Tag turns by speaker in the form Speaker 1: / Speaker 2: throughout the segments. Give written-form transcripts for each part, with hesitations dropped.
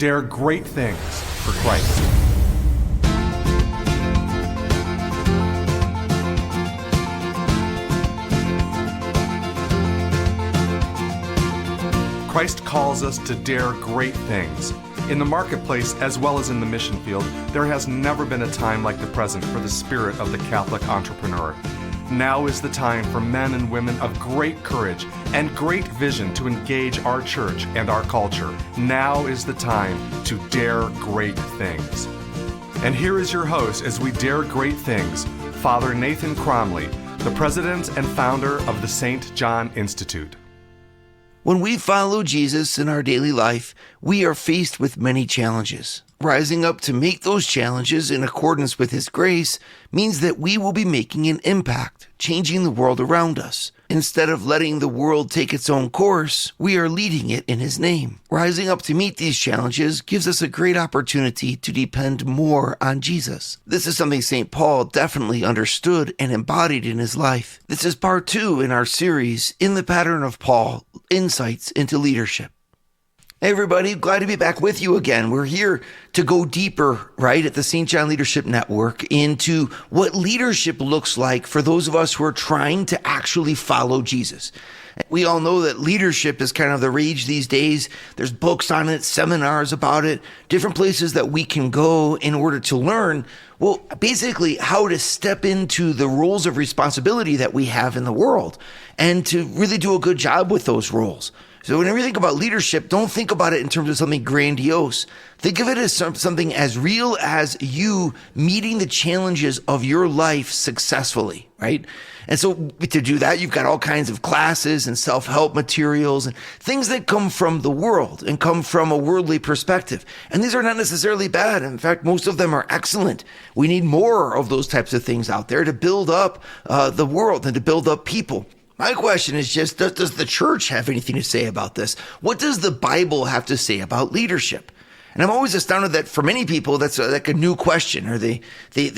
Speaker 1: Dare great things for Christ. Christ calls us to dare great things. In the marketplace, as well as in the mission field, there has never been a time like the present for the spirit of the Catholic entrepreneur. Now is the time for men and women of great courage and great vision to engage our church and our culture. Now is the time to dare great things. And here is your host as we dare great things, Father Nathan Cromley, the president and founder of the St. John Institute.
Speaker 2: When we follow Jesus in our daily life, we are faced with many challenges. Rising up to meet those challenges in accordance with His grace means that we will be making an impact, changing the world around us. Instead of letting the world take its own course, we are leading it in His name. Rising up to meet these challenges gives us a great opportunity to depend more on Jesus. This is something St. Paul definitely understood and embodied in his life. This is part 2 in our series, In the Pattern of Paul, Insights into Leadership. Hey everybody, glad to be back with you again. We're here to go deeper, right, at the St. John Leadership Network into what leadership looks like for those of us who are trying to actually follow Jesus. We all know that leadership is kind of the rage these days. There's books on it, seminars about it, different places that we can go in order to learn, well, basically how to step into the roles of responsibility that we have in the world and to really do a good job with those roles. So whenever you think about leadership, don't think about it in terms of something grandiose. Think of it as something as real as you meeting the challenges of your life successfully, right? And so to do that, you've got all kinds of classes and self-help materials and things that come from the world and come from a worldly perspective. And these are not necessarily bad. In fact, most of them are excellent. We need more of those types of things out there to build up the world and to build up people. My question is just, does the church have anything to say about this? What does the Bible have to say about leadership? And I'm always astounded that for many people, that's like a new question, or they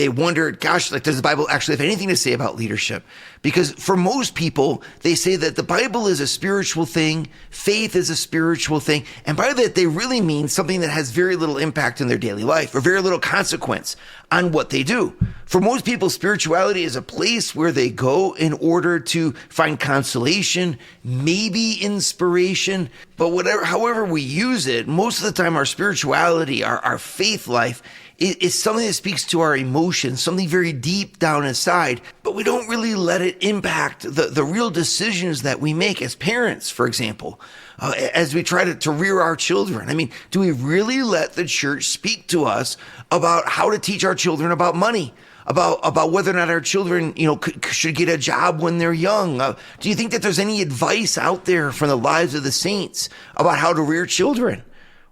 Speaker 2: wonder, gosh, like, does the Bible actually have anything to say about leadership? Because for most people, they say that the Bible is a spiritual thing, faith is a spiritual thing, and by that they really mean something that has very little impact in their daily life, or very little consequence on what they do. For most people, spirituality is a place where they go in order to find consolation, maybe inspiration, but however we use it, most of the time our spirituality, our faith life is something that speaks to our emotions, something very deep down inside, but we don't really let it impact the real decisions that we make as parents, for example, as we try to rear our children. I mean, do we really let the church speak to us about how to teach our children about money? About whether or not our children, should get a job when they're young. Do you think that there's any advice out there from the lives of the saints about how to rear children?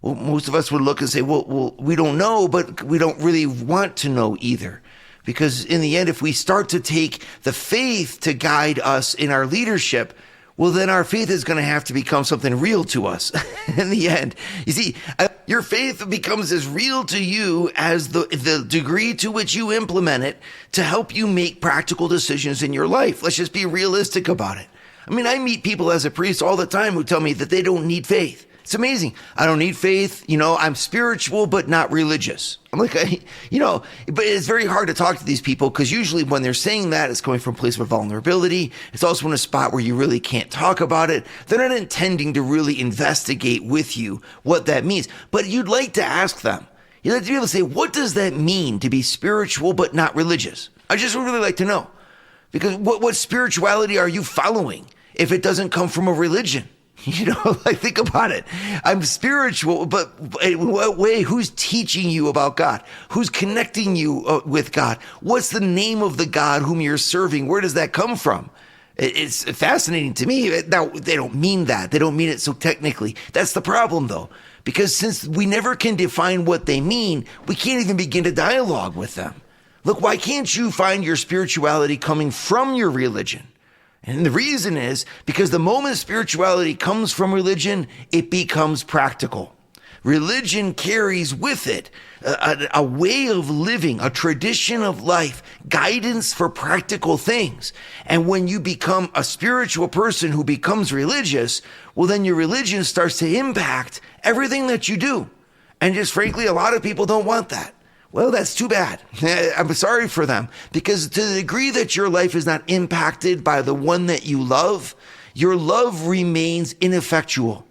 Speaker 2: Well, most of us would look and say, well, we don't know, but we don't really want to know either. Because in the end, if we start to take the faith to guide us in our leadership, well, then our faith is going to have to become something real to us in the end. You see, your faith becomes as real to you as the degree to which you implement it to help you make practical decisions in your life. Let's just be realistic about it. I mean, I meet people as a priest all the time who tell me that they don't need faith. It's amazing. I don't need faith. I'm spiritual, but not religious. I'm like, but it's very hard to talk to these people because usually when they're saying that, it's coming from a place of vulnerability. It's also in a spot where you really can't talk about it. They're not intending to really investigate with you what that means, but you'd like to ask them. You'd like to be able to say, what does that mean to be spiritual, but not religious? I just would really like to know, because what spirituality are you following if it doesn't come from a religion? Think about it. I'm spiritual, but in what way? Who's teaching you about God? Who's connecting you with God? What's the name of the God whom you're serving? Where does that come from? It's fascinating to me. Now, they don't mean that. They don't mean it so technically. That's the problem, though, because since we never can define what they mean, we can't even begin to dialogue with them. Look, why can't you find your spirituality coming from your religion? And the reason is because the moment spirituality comes from religion, it becomes practical. Religion carries with it a way of living, a tradition of life, guidance for practical things. And when you become a spiritual person who becomes religious, well, then your religion starts to impact everything that you do. And just frankly, a lot of people don't want that. Well, that's too bad. I'm sorry for them, because to the degree that your life is not impacted by the one that you love, your love remains ineffectual.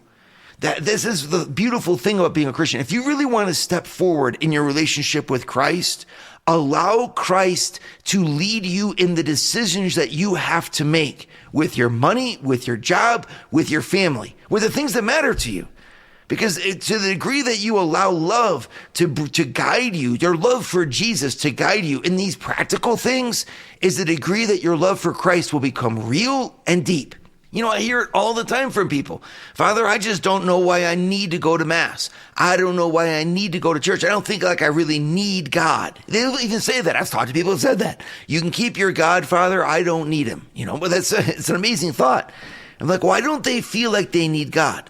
Speaker 2: This is the beautiful thing about being a Christian. If you really want to step forward in your relationship with Christ, allow Christ to lead you in the decisions that you have to make with your money, with your job, with your family, with the things that matter to you. Because to the degree that you allow love to guide you, your love for Jesus to guide you in these practical things, is the degree that your love for Christ will become real and deep. You know, I hear it all the time from people. Father, I just don't know why I need to go to Mass. I don't know why I need to go to church. I don't think like I really need God. They'll even say that. I've talked to people who said that. You can keep your God, Father. I don't need him. You know, but it's an amazing thought. I'm like, why don't they feel like they need God?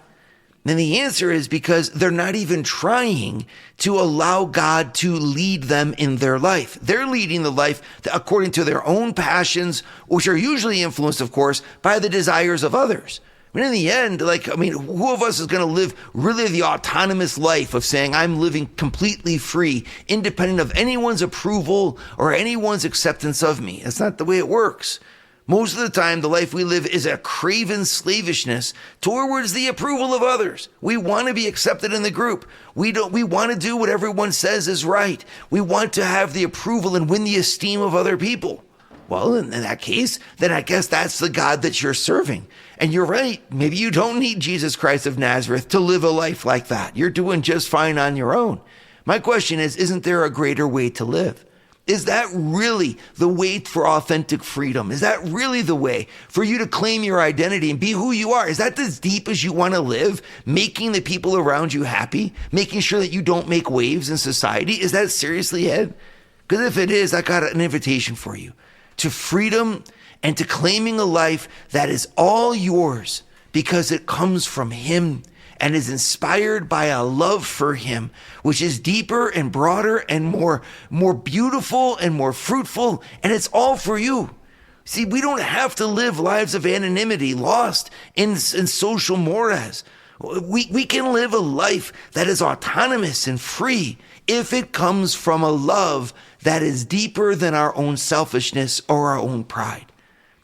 Speaker 2: And the answer is because they're not even trying to allow God to lead them in their life. They're leading the life according to their own passions, which are usually influenced, of course, by the desires of others. I mean, in the end, who of us is going to live really the autonomous life of saying, I'm living completely free, independent of anyone's approval or anyone's acceptance of me? That's not the way it works. Most of the time, the life we live is a craven slavishness towards the approval of others. We want to be accepted in the group. We want to do what everyone says is right. We want to have the approval and win the esteem of other people. Well, in that case, then I guess that's the God that you're serving. And you're right. Maybe you don't need Jesus Christ of Nazareth to live a life like that. You're doing just fine on your own. My question is, isn't there a greater way to live? Is that really the way for authentic freedom? Is that really the way for you to claim your identity and be who you are? Is that as deep as you want to live, making the people around you happy, making sure that you don't make waves in society? Is that seriously it? Because if it is, I got an invitation for you to freedom and to claiming a life that is all yours because it comes from him and is inspired by a love for him, which is deeper and broader and more beautiful and more fruitful, and it's all for you. See, we don't have to live lives of anonymity, lost in social mores. We can live a life that is autonomous and free if it comes from a love that is deeper than our own selfishness or our own pride.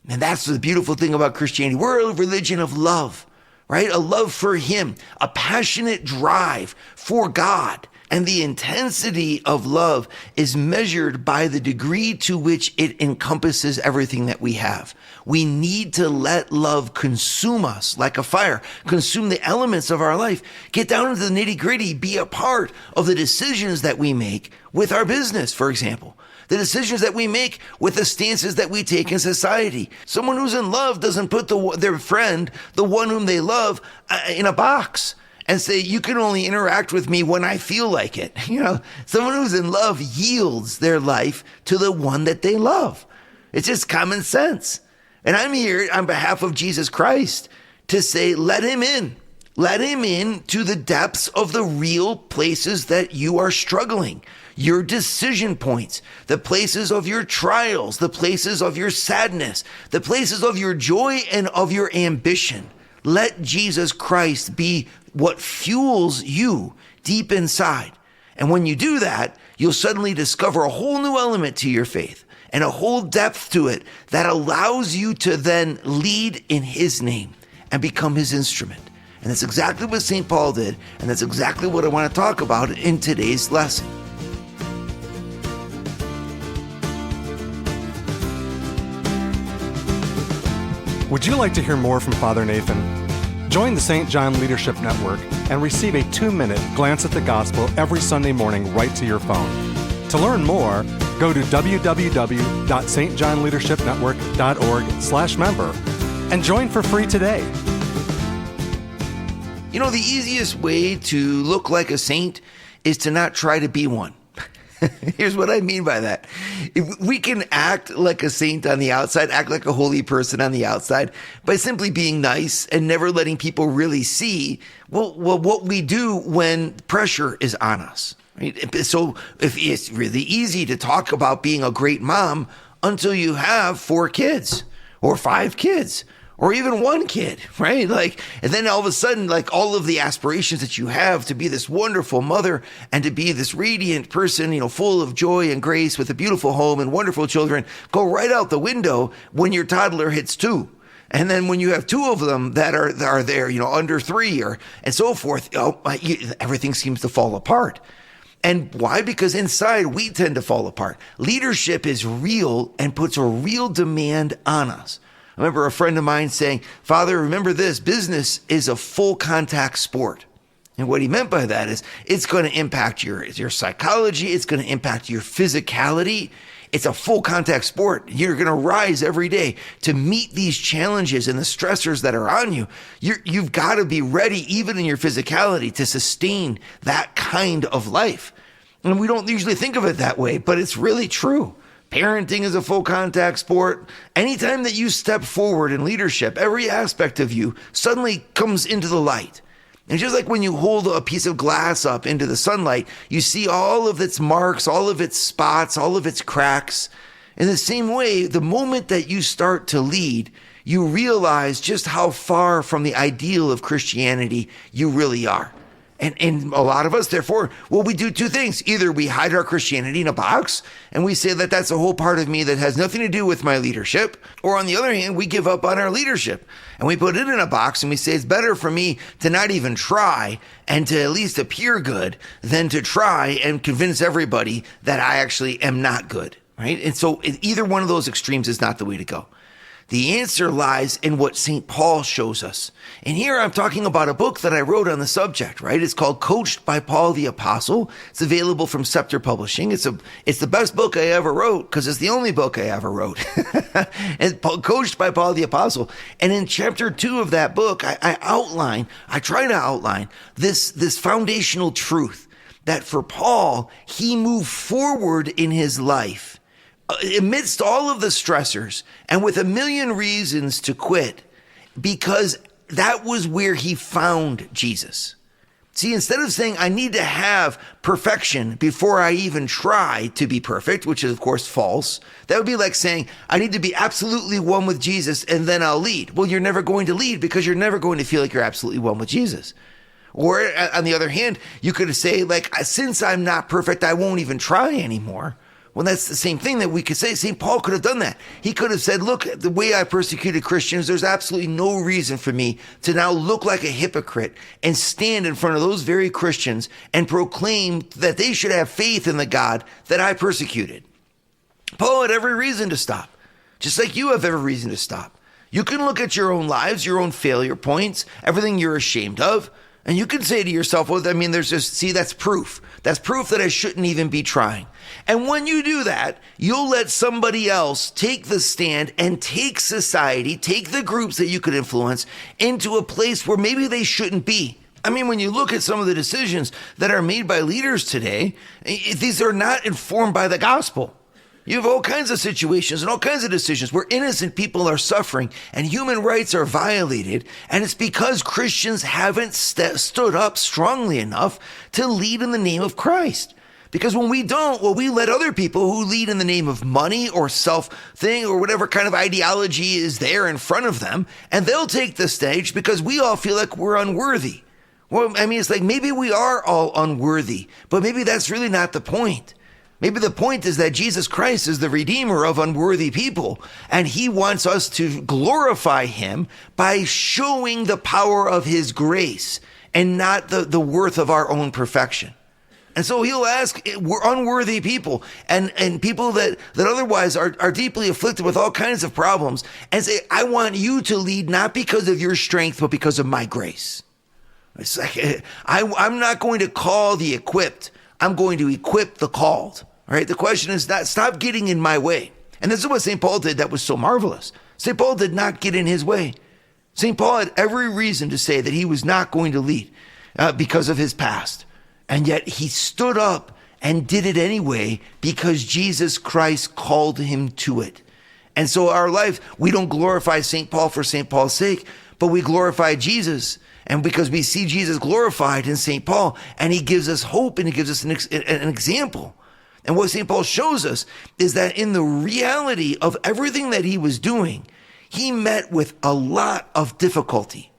Speaker 2: And that's the beautiful thing about Christianity. We're a religion of love. Right? A love for him, a passionate drive for God. And the intensity of love is measured by the degree to which it encompasses everything that we have. We need to let love consume us like a fire, consume the elements of our life, get down into the nitty gritty, be a part of the decisions that we make with our business, for example. The decisions that we make with the stances that we take in society. Someone who's in love doesn't put their friend, the one whom they love, in a box and say, you can only interact with me when I feel like it. You know, someone who's in love yields their life to the one that they love. It's just common sense. And I'm here on behalf of Jesus Christ to say, let him in. Let him in to the depths of the real places that you are struggling. Your decision points, the places of your trials, the places of your sadness, the places of your joy and of your ambition. Let Jesus Christ be what fuels you deep inside. And when you do that, you'll suddenly discover a whole new element to your faith and a whole depth to it that allows you to then lead in his name and become his instrument. And that's exactly what St. Paul did. And that's exactly what I want to talk about in today's lesson.
Speaker 1: Would you like to hear more from Father Nathan? Join the St. John Leadership Network and receive a 2-minute glance at the gospel every Sunday morning right to your phone. To learn more, go to www.stjohnleadershipnetwork.org/member and join for free today.
Speaker 2: You know, the easiest way to look like a saint is to not try to be one. Here's what I mean by that. If we can act like a saint on the outside, act like a holy person on the outside by simply being nice and never letting people really see what we do when pressure is on us. Right? So if it's really easy to talk about being a great mom until you have 4 kids or 5 kids or even one kid, right? Like, and then all of a sudden, like all of the aspirations that you have to be this wonderful mother and to be this radiant person, full of joy and grace with a beautiful home and wonderful children go right out the window when your toddler hits 2. And then when you have 2 of them that are there, under 3 and so forth, everything seems to fall apart. And why? Because inside we tend to fall apart. Leadership is real and puts a real demand on us. I remember a friend of mine saying, Father, remember this, business is a full contact sport. And what he meant by that is it's going to impact your psychology. It's going to impact your physicality. It's a full contact sport. You're going to rise every day to meet these challenges and the stressors that are on you. You've got to be ready, even in your physicality, to sustain that kind of life. And we don't usually think of it that way, but it's really true. Parenting is a full contact sport. Anytime that you step forward in leadership, every aspect of you suddenly comes into the light. And just like when you hold a piece of glass up into the sunlight, you see all of its marks, all of its spots, all of its cracks. In the same way, the moment that you start to lead, you realize just how far from the ideal of Christianity you really are. And a lot of us, therefore, we do 2 things. Either we hide our Christianity in a box and we say that that's a whole part of me that has nothing to do with my leadership. Or on the other hand, we give up on our leadership and we put it in a box and we say it's better for me to not even try and to at least appear good than to try and convince everybody that I actually am not good, right? And so either one of those extremes is not the way to go. The answer lies in what St. Paul shows us. And here I'm talking about a book that I wrote on the subject, right? It's called Coached by Paul the Apostle. It's available from Scepter Publishing. It's the best book I ever wrote because it's the only book I ever wrote. And Coached by Paul the Apostle. And in chapter 2 of that book, I try to outline this foundational truth that for Paul, he moved forward in his life amidst all of the stressors and with a million reasons to quit, because that was where he found Jesus. See, instead of saying I need to have perfection before I even try to be perfect, which is of course false, that would be like saying I need to be absolutely one with Jesus and then I'll lead. Well, you're never going to lead because you're never going to feel like you're absolutely one with Jesus. Or on the other hand, you could say like, since I'm not perfect, I won't even try anymore. Well, that's the same thing that we could say. St. Paul could have done that. He could have said, look, the way I persecuted Christians, there's absolutely no reason for me to now look like a hypocrite and stand in front of those very Christians and proclaim that they should have faith in the God that I persecuted. Paul had every reason to stop, just like you have every reason to stop. You can look at your own lives, your own failure points, everything you're ashamed of, and you can say to yourself, well, that's proof. That's proof that I shouldn't even be trying. And when you do that, you'll let somebody else take the stand and take society, take the groups that you could influence into a place where maybe they shouldn't be. I mean, when you look at some of the decisions that are made by leaders today, these are not informed by the gospel. You have all kinds of situations and all kinds of decisions where innocent people are suffering and human rights are violated. And it's because Christians haven't stood up strongly enough to lead in the name of Christ. Because when we don't, we let other people who lead in the name of money or self thing or whatever kind of ideology is there in front of them, and they'll take the stage because we all feel like we're unworthy. Well, I mean, it's like maybe we are all unworthy, but maybe that's really not the point. Maybe the point is that Jesus Christ is the Redeemer of unworthy people, and he wants us to glorify him by showing the power of his grace and not the worth of our own perfection. And so he'll ask unworthy people and people that otherwise are deeply afflicted with all kinds of problems and say, I want you to lead not because of your strength, but because of my grace. It's like, I'm not going to call the equipped. I'm going to equip the called. All right. The question is not stop getting in my way. And this is what St. Paul did that was so marvelous. St. Paul did not get in his way. St. Paul had every reason to say that he was not going to lead because of his past. And yet he stood up and did it anyway because Jesus Christ called him to it. And so our life, we don't glorify St. Paul for St. Paul's sake, but we glorify Jesus. And because we see Jesus glorified in St. Paul, and he gives us hope and he gives us an example. And what St. Paul shows us is that in the reality of everything that he was doing, he met with a lot of difficulty.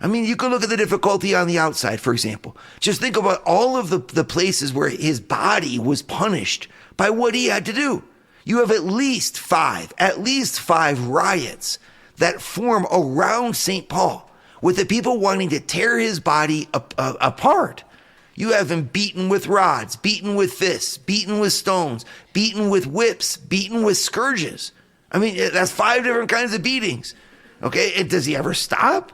Speaker 2: I mean, you can look at the difficulty on the outside, for example. Just think about all of the places where his body was punished by what he had to do. You have at least five riots that form around St. Paul, with the people wanting to tear his body apart. You have him beaten with rods, beaten with fists, beaten with stones, beaten with whips, beaten with scourges. I mean, that's 5 different kinds of beatings. Okay, and does he ever stop?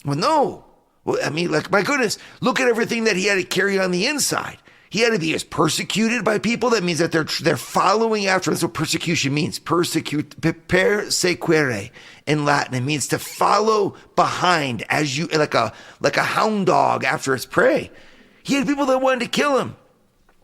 Speaker 2: Well, no. Well, I mean, like, my goodness, look at everything that he had to carry on the inside. He had to be as persecuted by people. That means that they're following after. That's what persecution means. Persequere in Latin. It means to follow behind, as you like a hound dog after its prey. He had people that wanted to kill him.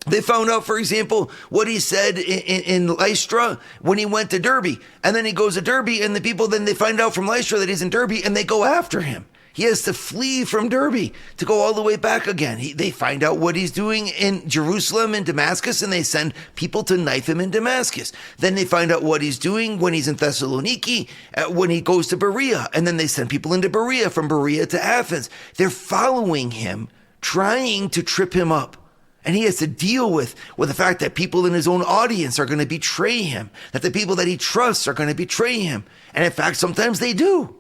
Speaker 2: They found out, for example, what he said in Lystra when he went to Derbe. And then he goes to Derbe, and the people, then they find out from Lystra that he's in Derbe, and they go after him. He has to flee from Derbe to go all the way back again. They find out what he's doing in Jerusalem and Damascus, and they send people to knife him in Damascus. Then they find out what he's doing when he's in Thessaloniki, when he goes to Berea, and then they send people into Berea, from Berea to Athens. They're following him, trying to trip him up. And he has to deal with the fact that people in his own audience are going to betray him, that the people that he trusts are going to betray him. And in fact, sometimes they do.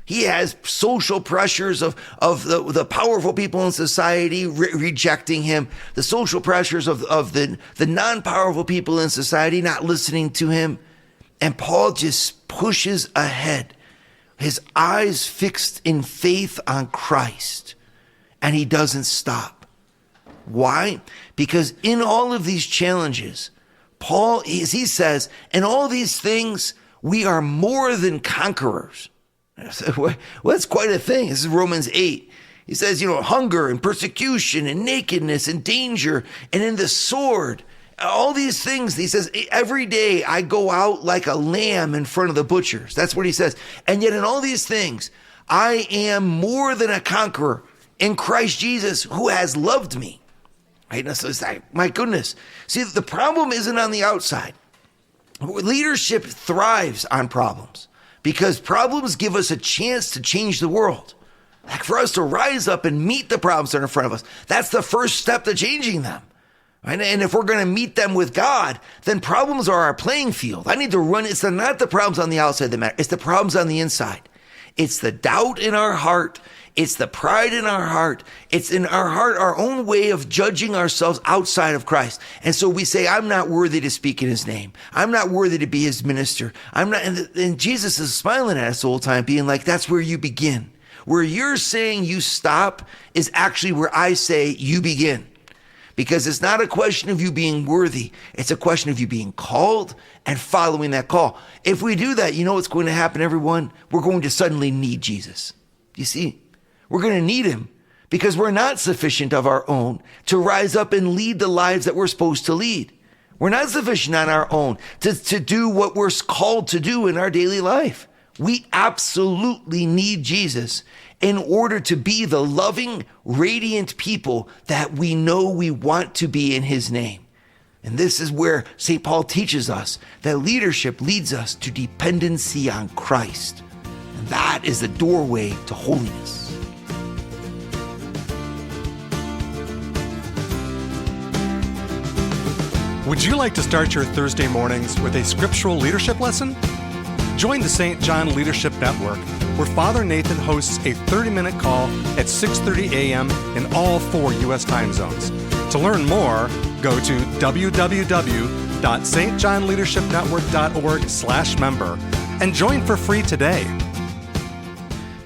Speaker 2: He has social pressures of the powerful people in society rejecting him, the social pressures of the non-powerful people in society not listening to him. And Paul just pushes ahead, his eyes fixed in faith on Christ, and he doesn't stop. Why? Because in all of these challenges, Paul, as he says, in all these things, we are more than conquerors. Well, that's quite a thing. This is Romans 8. He says, hunger and persecution and nakedness and danger and in the sword, all these things. He says, every day I go out like a lamb in front of the butchers. That's what he says. And yet in all these things, I am more than a conqueror in Christ Jesus, who has loved me. Right? So it's like, my goodness. See, the problem isn't on the outside. Leadership thrives on problems, because problems give us a chance to change the world. Like, for us to rise up and meet the problems that are in front of us, that's the first step to changing them. Right? And if we're going to meet them with God, then problems are our playing field. I need to run. It's not the problems on the outside that matter. It's the problems on the inside. It's the doubt in our heart. It's the pride in our heart. It's in our heart, our own way of judging ourselves outside of Christ. And so we say, I'm not worthy to speak in his name. I'm not worthy to be his minister. I'm not. And Jesus is smiling at us the whole time, being like, that's where you begin. Where you're saying you stop is actually where I say you begin. Because it's not a question of you being worthy. It's a question of you being called and following that call. If we do that, you know what's going to happen, everyone? We're going to suddenly need Jesus. You see? We're going to need him, because we're not sufficient of our own to rise up and lead the lives that we're supposed to lead. We're not sufficient on our own to do what we're called to do in our daily life. We absolutely need Jesus in order to be the loving, radiant people that we know we want to be in his name. And this is where St. Paul teaches us that leadership leads us to dependency on Christ. And that is the doorway to holiness.
Speaker 1: Would you like to start your Thursday mornings with a scriptural leadership lesson? Join the St. John Leadership Network, where Father Nathan hosts a 30-minute call at 6:30 a.m. in all 4 U.S. time zones. To learn more, go to www.stjohnleadershipnetwork.org/member and join for free today.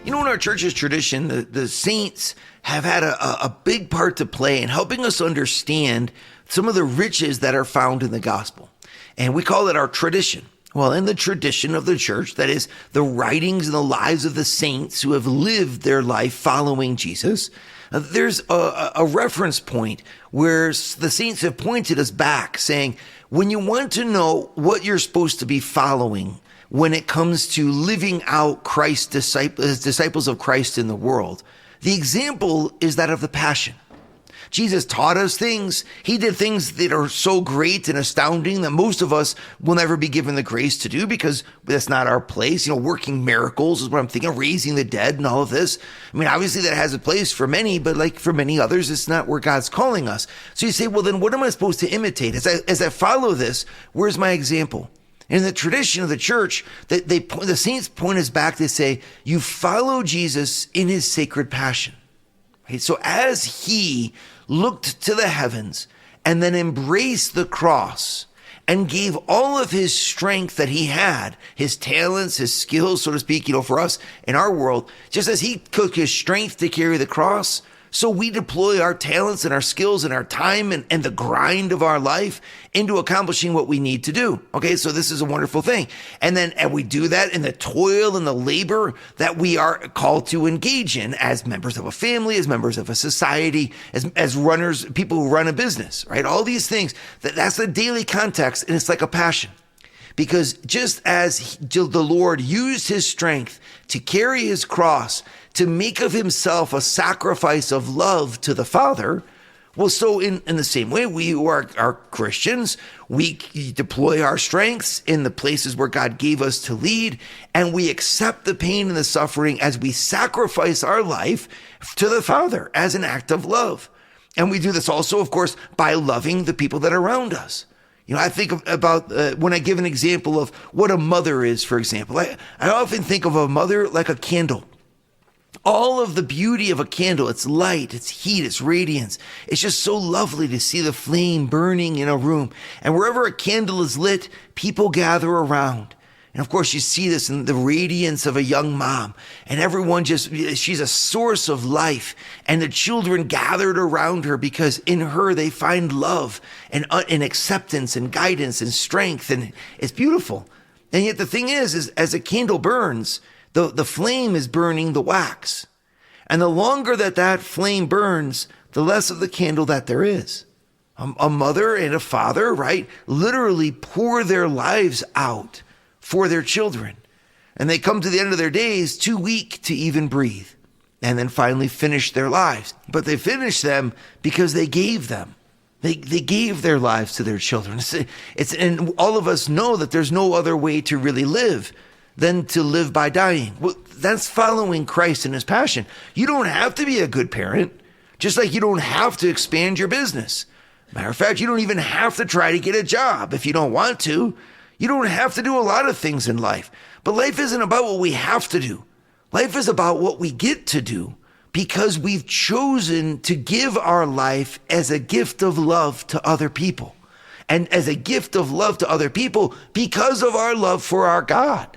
Speaker 2: In our church's tradition, the saints have had a big part to play in helping us understand some of the riches that are found in the gospel. And we call it our tradition. Well, in the tradition of the church, that is the writings and the lives of the saints who have lived their life following Jesus, there's a reference point where the saints have pointed us back, saying, when you want to know what you're supposed to be following when it comes to living out Christ's disciples of Christ in the world, the example is that of the Passion. Jesus taught us things. He did things that are so great and astounding that most of us will never be given the grace to do because that's not our place. Working miracles is what I'm thinking, raising the dead and all of this. I mean, obviously that has a place for many, but like for many others, it's not where God's calling us. So you say, well, then what am I supposed to imitate? As I follow this, where's my example? In the tradition of the church, the saints point us back to say, you follow Jesus in his sacred passion. Right? So as he looked to the heavens and then embraced the cross and gave all of his strength that he had, his talents, his skills, so to speak, for us in our world, just as he took his strength to carry the cross, so we deploy our talents and our skills and our time and the grind of our life into accomplishing what we need to do. Okay, so this is a wonderful thing. And we do that in the toil and the labor that we are called to engage in as members of a family, as members of a society, as runners, people who run a business, right? All these things, that's the daily context, and it's like a passion. Because just as the Lord used his strength to carry his cross, to make of himself a sacrifice of love to the Father, well, so in the same way, we who are Christians, we deploy our strengths in the places where God gave us to lead, and we accept the pain and the suffering as we sacrifice our life to the Father as an act of love. And we do this also, of course, by loving the people that are around us. I think about when I give an example of what a mother is, for example. I often think of a mother like a candle. All of the beauty of a candle, its light, its heat, its radiance. It's just so lovely to see the flame burning in a room. And wherever a candle is lit, people gather around. And of course, you see this in the radiance of a young mom. And everyone she's a source of life. And the children gathered around her because in her they find love and acceptance and guidance and strength. And it's beautiful. And yet the thing is as a candle burns, the flame is burning the wax. And the longer that flame burns, the less of the candle that there is. A mother and a father, right, literally pour their lives out for their children. And they come to the end of their days too weak to even breathe. And then finally finish their lives. But they finish them because they gave them. They gave their lives to their children. And all of us know that there's no other way to really live than to live by dying. Well, that's following Christ in his passion. You don't have to be a good parent, just like you don't have to expand your business. Matter of fact, you don't even have to try to get a job if you don't want to. You don't have to do a lot of things in life. But life isn't about what we have to do. Life is about what we get to do because we've chosen to give our life as a gift of love to other people. And as a gift of love to other people because of our love for our God.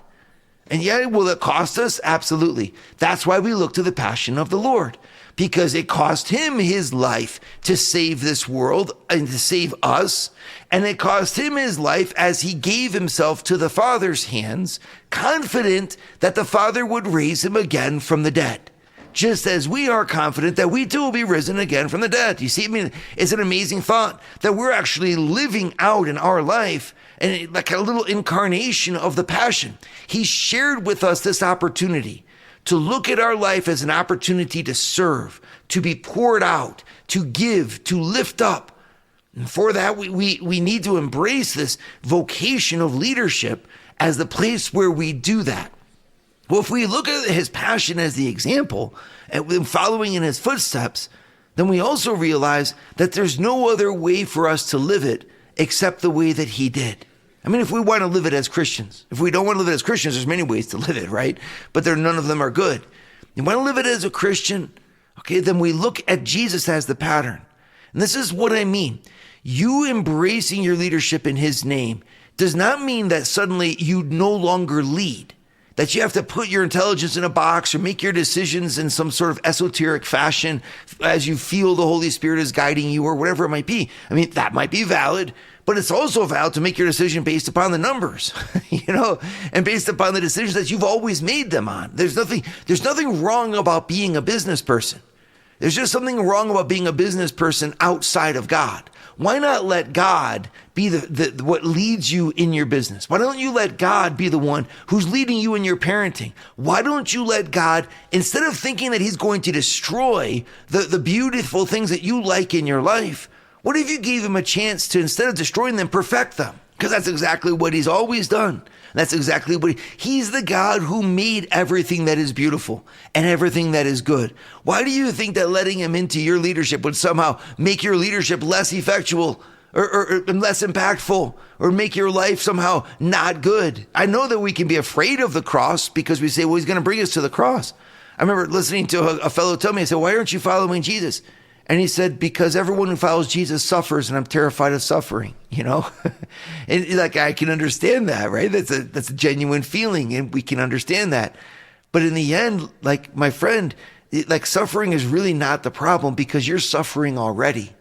Speaker 2: And yet, will it cost us? Absolutely. That's why we look to the passion of the Lord. Because it cost him his life to save this world and to save us. And it cost him his life as he gave himself to the Father's hands, confident that the Father would raise him again from the dead. Just as we are confident that we too will be risen again from the dead. You see, it's an amazing thought that we're actually living out in our life and like a little incarnation of the passion. He shared with us this opportunity to look at our life as an opportunity to serve, to be poured out, to give, to lift up. And for that, we need to embrace this vocation of leadership as the place where we do that. Well, if we look at his passion as the example and following in his footsteps, then we also realize that there's no other way for us to live it except the way that he did. I mean, if we want to live it as Christians, if we don't want to live it as Christians, there's many ways to live it, right? But none of them are good. You want to live it as a Christian? Okay, then we look at Jesus as the pattern. And this is what I mean. You embracing your leadership in his name does not mean that suddenly you no longer lead, that you have to put your intelligence in a box or make your decisions in some sort of esoteric fashion as you feel the Holy Spirit is guiding you or whatever it might be. I mean, that might be valid, but it's also valid to make your decision based upon the numbers, and based upon the decisions that you've always made them on. There's nothing wrong about being a business person. There's just something wrong about being a business person outside of God. Why not let God be the what leads you in your business? Why don't you let God be the one who's leading you in your parenting? Why don't you let God, instead of thinking that he's going to destroy the beautiful things that you like in your life, what if you gave him a chance to, instead of destroying them, perfect them? Because that's exactly what he's always done. That's exactly what he's the God who made everything that is beautiful and everything that is good. Why do you think that letting him into your leadership would somehow make your leadership less effectual or less impactful or make your life somehow not good? I know that we can be afraid of the cross because we say, well, he's going to bring us to the cross. I remember listening to a fellow tell me, I said, why aren't you following Jesus? And he said, because everyone who follows Jesus suffers, and I'm terrified of suffering, you know? And like, I can understand that, right? That's a genuine feeling, and we can understand that. But in the end, like, my friend, suffering is really not the problem because you're suffering already.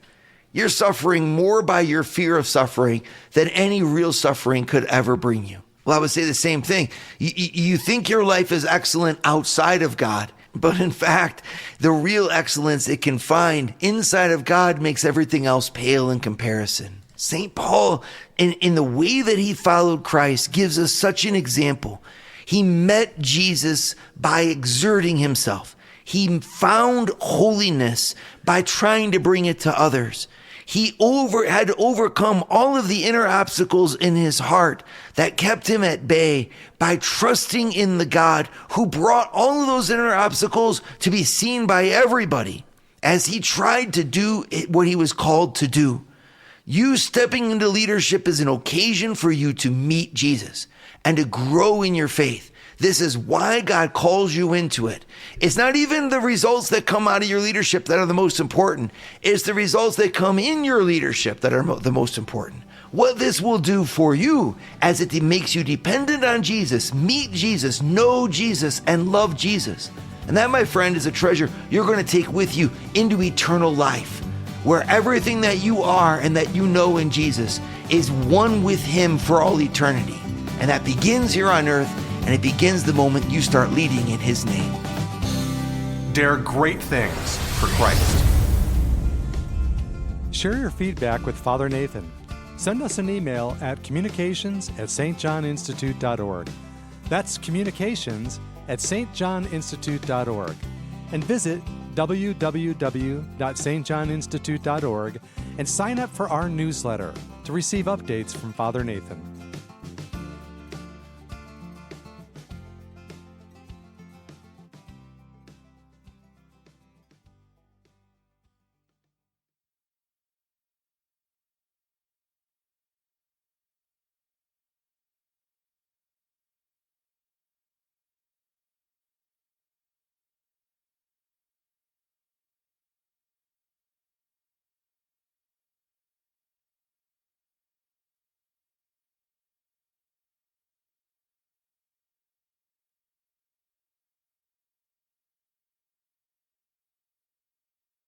Speaker 2: You're suffering more by your fear of suffering than any real suffering could ever bring you. Well, I would say the same thing. You think your life is excellent outside of God, but in fact, the real excellence it can find inside of God makes everything else pale in comparison. St. Paul, in the way that he followed Christ, gives us such an example. He met Jesus by exerting himself. He found holiness by trying to bring it to others. He had to overcome all of the inner obstacles in his heart that kept him at bay by trusting in the God who brought all of those inner obstacles to be seen by everybody as he tried to do what he was called to do. You stepping into leadership is an occasion for you to meet Jesus and to grow in your faith. This is why God calls you into it. It's not even the results that come out of your leadership that are the most important. It's the results that come in your leadership that are the most important. What this will do for you as it makes you dependent on Jesus, meet Jesus, know Jesus, and love Jesus. And that, my friend, is a treasure you're going to take with you into eternal life, where everything that you are and that you know in Jesus is one with him for all eternity. And that begins here on earth. And it begins the moment you start leading in his name.
Speaker 1: Dare great things for Christ.
Speaker 3: Share your feedback with Father Nathan. Send us an email at communications@stjohninstitute.org. That's communications@stjohninstitute.org. And visit www.stjohninstitute.org and sign up for our newsletter to receive updates from Father Nathan.